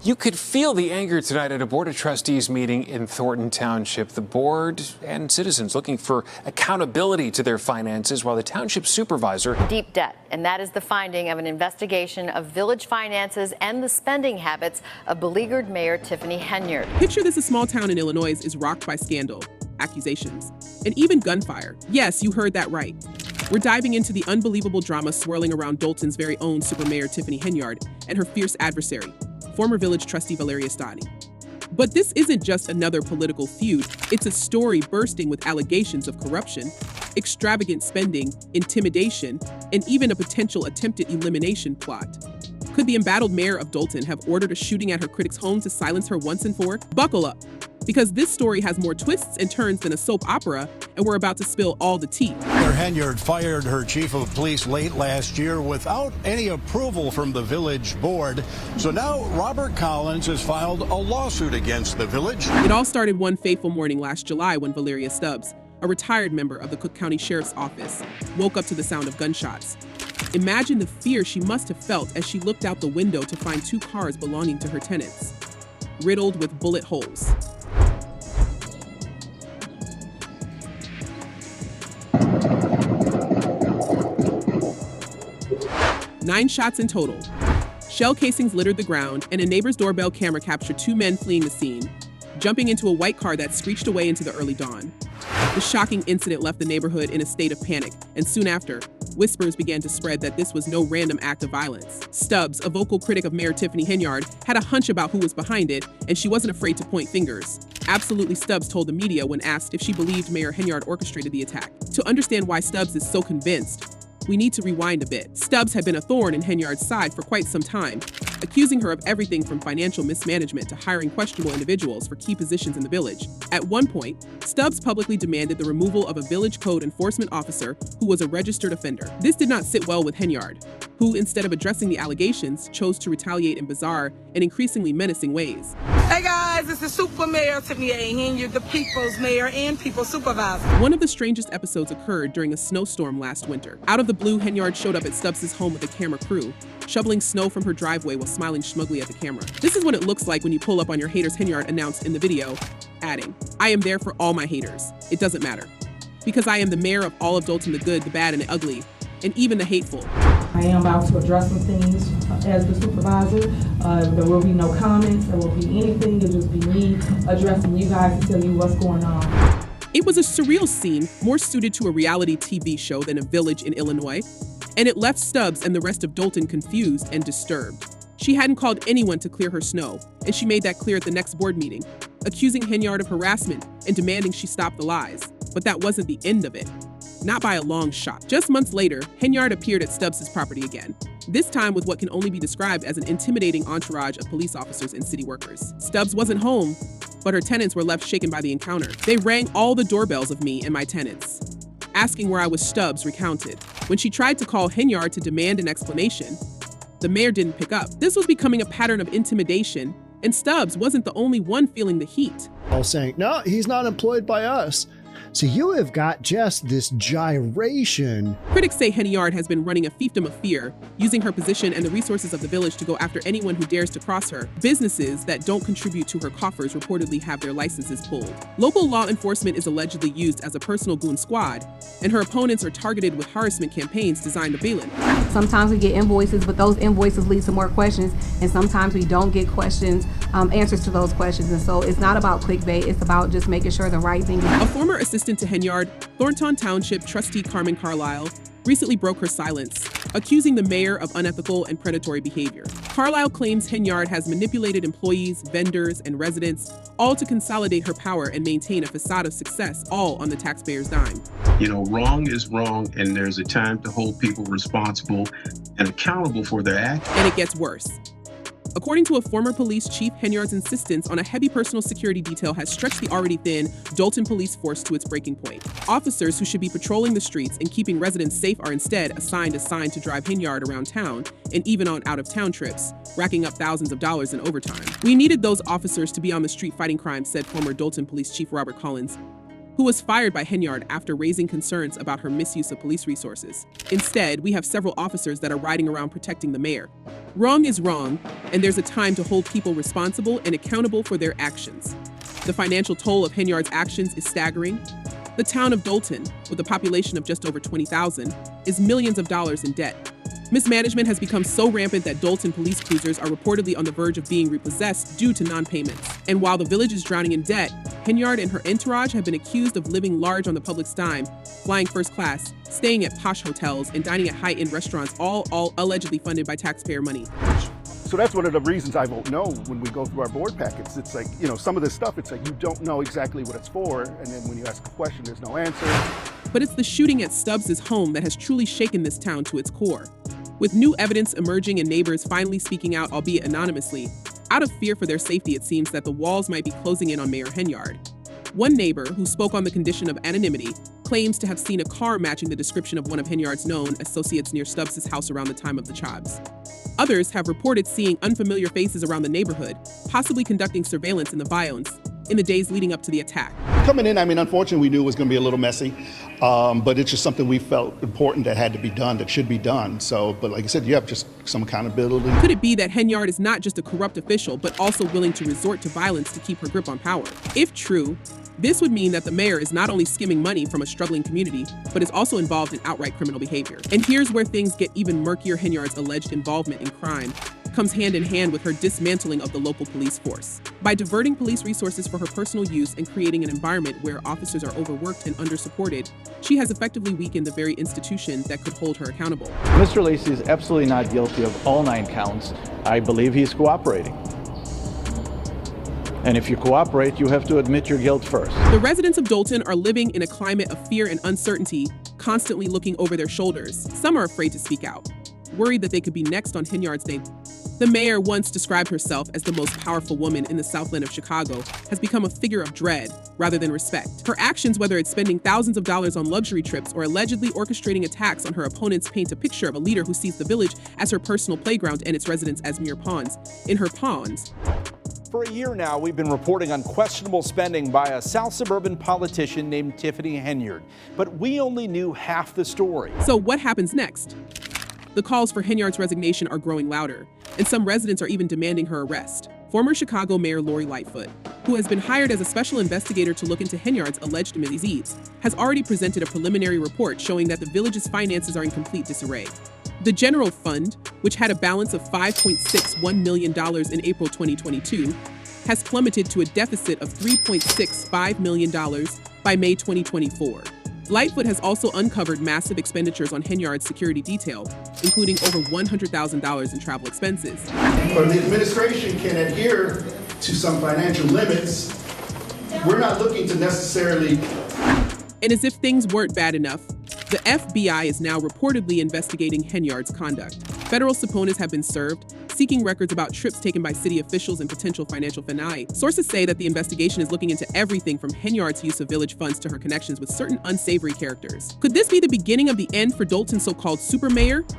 You could feel the anger tonight at a Board of Trustees meeting in Thornton Township. The board and citizens looking for accountability to their finances, while the township supervisor... Deep debt, and that is the finding of an investigation of village finances and the spending habits of beleaguered Mayor Tiffany Henyard. Picture this: a small town in Illinois is rocked by scandal, accusations, and even gunfire. Yes, you heard that right. We're diving into the unbelievable drama swirling around Dolton's very own supermayor Tiffany Henyard and her fierce adversary, former Village Trustee Valeria Stubbs. But this isn't just another political feud. It's a story bursting with allegations of corruption, extravagant spending, intimidation, and even a potential attempted elimination plot. Could the embattled mayor of Dolton have ordered a shooting at her critics' home to silence her once and for? Buckle up, because this story has more twists and turns than a soap opera, and we're about to spill all the tea. Mayor Henyard fired her chief of police late last year without any approval from the village board. So now Robert Collins has filed a lawsuit against the village. It all started one fateful morning last July when Valeria Stubbs, a retired member of the Cook County Sheriff's Office, woke up to the sound of gunshots. Imagine the fear she must have felt as she looked out the window to find two cars belonging to her tenants, riddled with bullet holes. Nine shots in total. Shell casings littered the ground, and a neighbor's doorbell camera captured two men fleeing the scene, jumping into a white car that screeched away into the early dawn. The shocking incident left the neighborhood in a state of panic, and soon after, whispers began to spread that this was no random act of violence. Stubbs, a vocal critic of Mayor Tiffany Henyard, had a hunch about who was behind it, and she wasn't afraid to point fingers. Absolutely, Stubbs told the media when asked if she believed Mayor Henyard orchestrated the attack. To understand why Stubbs is so convinced, we need to rewind a bit. Stubbs had been a thorn in Henyard's side for quite some time, accusing her of everything from financial mismanagement to hiring questionable individuals for key positions in the village. At one point, Stubbs publicly demanded the removal of a village code enforcement officer who was a registered offender. This did not sit well with Henyard, who, instead of addressing the allegations, chose to retaliate in bizarre and increasingly menacing ways. Hey guys, it's the Supermayor Tiffany Henyard, the people's mayor and people's supervisor. One of the strangest episodes occurred during a snowstorm last winter. Out of the blue, Henyard showed up at Stubbs' home with a camera crew, shoveling snow from her driveway while smiling smugly at the camera. This is what it looks like when you pull up on your haters, Henyard announced in the video, adding, "I am there for all my haters. It doesn't matter. Because I am the mayor of all of Dolton, the good, the bad, and the ugly, and even the hateful." I am about to address some things as the supervisor. There will be no comments, there will be anything, it'll just be me addressing you guys to tell you what's going on. It was a surreal scene, more suited to a reality TV show than a village in Illinois, and it left Stubbs and the rest of Dolton confused and disturbed. She hadn't called anyone to clear her snow, and she made that clear at the next board meeting, accusing Henyard of harassment and demanding she stop the lies. But that wasn't the end of it. Not by a long shot. Just months later, Henyard appeared at Stubbs' property again, this time with what can only be described as an intimidating entourage of police officers and city workers. Stubbs wasn't home, but her tenants were left shaken by the encounter. They rang all the doorbells of me and my tenants, asking where I was. Stubbs recounted. When she tried to call Henyard to demand an explanation, the mayor didn't pick up. This was becoming a pattern of intimidation, and Stubbs wasn't the only one feeling the heat. I was saying, no, he's not employed by us. So you have got just this gyration. Critics say Henyard has been running a fiefdom of fear, using her position and the resources of the village to go after anyone who dares to cross her. Businesses that don't contribute to her coffers reportedly have their licenses pulled. Local law enforcement is allegedly used as a personal goon squad, and her opponents are targeted with harassment campaigns designed to villain. Sometimes we get invoices, but those invoices lead to more questions, and sometimes we don't get answers to those questions. And so it's not about clickbait, it's about just making sure the right thing is. A former assistant to Henyard, Thornton Township trustee Carmen Carlisle, recently broke her silence, accusing the mayor of unethical and predatory behavior. Carlisle claims Henyard has manipulated employees, vendors, and residents, all to consolidate her power and maintain a facade of success, all on the taxpayer's dime. You know, wrong is wrong, and there's a time to hold people responsible and accountable for their actions. And it gets worse. According to a former police chief, Henyard's insistence on a heavy personal security detail has stretched the already thin Dolton police force to its breaking point. Officers who should be patrolling the streets and keeping residents safe are instead assigned a sign to drive Henyard around town and even on out-of-town trips, racking up thousands of dollars in overtime. We needed those officers to be on the street fighting crime, said former Dolton police chief Robert Collins, who was fired by Henyard after raising concerns about her misuse of police resources. Instead, we have several officers that are riding around protecting the mayor. Wrong is wrong, and there's a time to hold people responsible and accountable for their actions. The financial toll of Henyard's actions is staggering. The town of Dolton, with a population of just over 20,000, is millions of dollars in debt. Mismanagement has become so rampant that Dolton police cruisers are reportedly on the verge of being repossessed due to non-payments. And while the village is drowning in debt, Henyard and her entourage have been accused of living large on the public's dime, flying first class, staying at posh hotels, and dining at high-end restaurants, all allegedly funded by taxpayer money. So that's one of the reasons I vote no when we go through our board packets. It's like, some of this stuff, it's like you don't know exactly what it's for, and then when you ask a question, there's no answer. But it's the shooting at Stubbs' home that has truly shaken this town to its core. With new evidence emerging and neighbors finally speaking out, albeit anonymously, out of fear for their safety, it seems that the walls might be closing in on Mayor Henyard. One neighbor, who spoke on the condition of anonymity, claims to have seen a car matching the description of one of Henyard's known associates near Stubbs' house around the time of the Chobs. Others have reported seeing unfamiliar faces around the neighborhood, possibly conducting surveillance in the violence in the days leading up to the attack. Coming in, unfortunately, we knew it was going to be a little messy, but it's just something we felt important that had to be done, that should be done. But like I said, you have just some accountability. Could it be that Henyard is not just a corrupt official, but also willing to resort to violence to keep her grip on power? If true, this would mean that the mayor is not only skimming money from a struggling community, but is also involved in outright criminal behavior. And here's where things get even murkier. Henyard's alleged involvement in crime comes hand in hand with her dismantling of the local police force. By diverting police resources for her personal use and creating an environment where officers are overworked and undersupported, she has effectively weakened the very institution that could hold her accountable. Mr. Lacey is absolutely not guilty of all 9 counts. I believe he's cooperating. And if you cooperate, you have to admit your guilt first. The residents of Dolton are living in a climate of fear and uncertainty, constantly looking over their shoulders. Some are afraid to speak out, worried that they could be next on Henyard's day. The mayor, once described herself as the most powerful woman in the Southland of Chicago, has become a figure of dread rather than respect. Her actions, whether it's spending thousands of dollars on luxury trips or allegedly orchestrating attacks on her opponents, paint a picture of a leader who sees the village as her personal playground and its residents as mere pawns in her pawns. For a year now, we've been reporting on questionable spending by a South suburban politician named Tiffany Henyard, but we only knew half the story. So what happens next? The calls for Henyard's resignation are growing louder, and some residents are even demanding her arrest. Former Chicago Mayor Lori Lightfoot, who has been hired as a special investigator to look into Henyard's alleged misdeeds, has already presented a preliminary report showing that the village's finances are in complete disarray. The general fund, which had a balance of $5.61 million in April 2022, has plummeted to a deficit of $3.65 million by May 2024. Lightfoot has also uncovered massive expenditures on Henyard's security detail, including over $100,000 in travel expenses. But the administration can adhere to some financial limits. We're not looking to necessarily... And as if things weren't bad enough, the FBI is now reportedly investigating Henyard's conduct. Federal subpoenas have been served, seeking records about trips taken by city officials and potential financial finale. Sources say that the investigation is looking into everything from Henyard's use of village funds to her connections with certain unsavory characters. Could this be the beginning of the end for Dolton's so-called supermayor?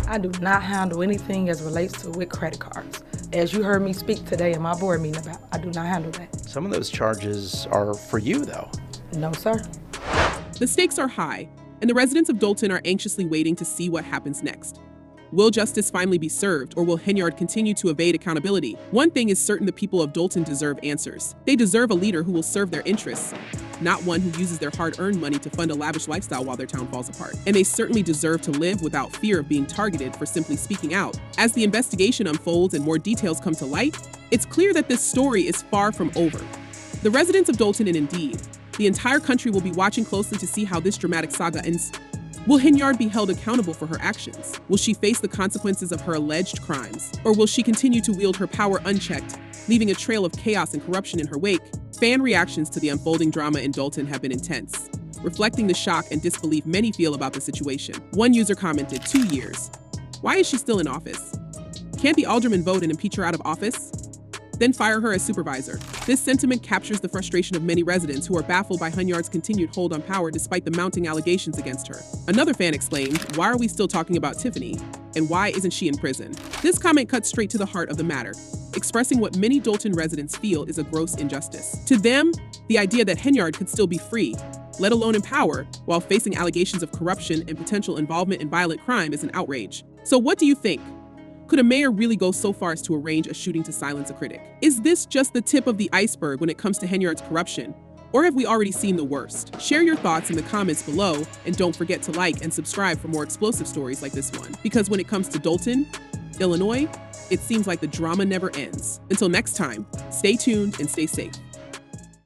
I do not handle anything as relates to with credit cards. As you heard me speak today in my board meeting about, I do not handle that. Some of those charges are for you, though. No, sir. The stakes are high, and the residents of Dolton are anxiously waiting to see what happens next. Will justice finally be served, or will Henyard continue to evade accountability? One thing is certain: the people of Dolton deserve answers. They deserve a leader who will serve their interests, not one who uses their hard-earned money to fund a lavish lifestyle while their town falls apart. And they certainly deserve to live without fear of being targeted for simply speaking out. As the investigation unfolds and more details come to light, it's clear that this story is far from over. The residents of Dolton, and indeed the entire country, will be watching closely to see how this dramatic saga ends. Will Henyard be held accountable for her actions? Will she face the consequences of her alleged crimes? Or will she continue to wield her power unchecked, leaving a trail of chaos and corruption in her wake? Fan reactions to the unfolding drama in Dolton have been intense, reflecting the shock and disbelief many feel about the situation. One user commented, 2 years. Why is she still in office? Can't the alderman vote and impeach her out of office? Then fire her as supervisor. This sentiment captures the frustration of many residents who are baffled by Henyard's continued hold on power despite the mounting allegations against her. Another fan exclaimed, "Why are we still talking about Tiffany? And why isn't she in prison?" This comment cuts straight to the heart of the matter. expressing what many Dolton residents feel is a gross injustice. To them, the idea that Henyard could still be free, let alone in power, while facing allegations of corruption and potential involvement in violent crime is an outrage. So what do you think? Could a mayor really go so far as to arrange a shooting to silence a critic? Is this just the tip of the iceberg when it comes to Henyard's corruption? Or have we already seen the worst? Share your thoughts in the comments below, and don't forget to like and subscribe for more explosive stories like this one. Because when it comes to Dolton, Illinois, it seems like the drama never ends. Until next time, stay tuned and stay safe.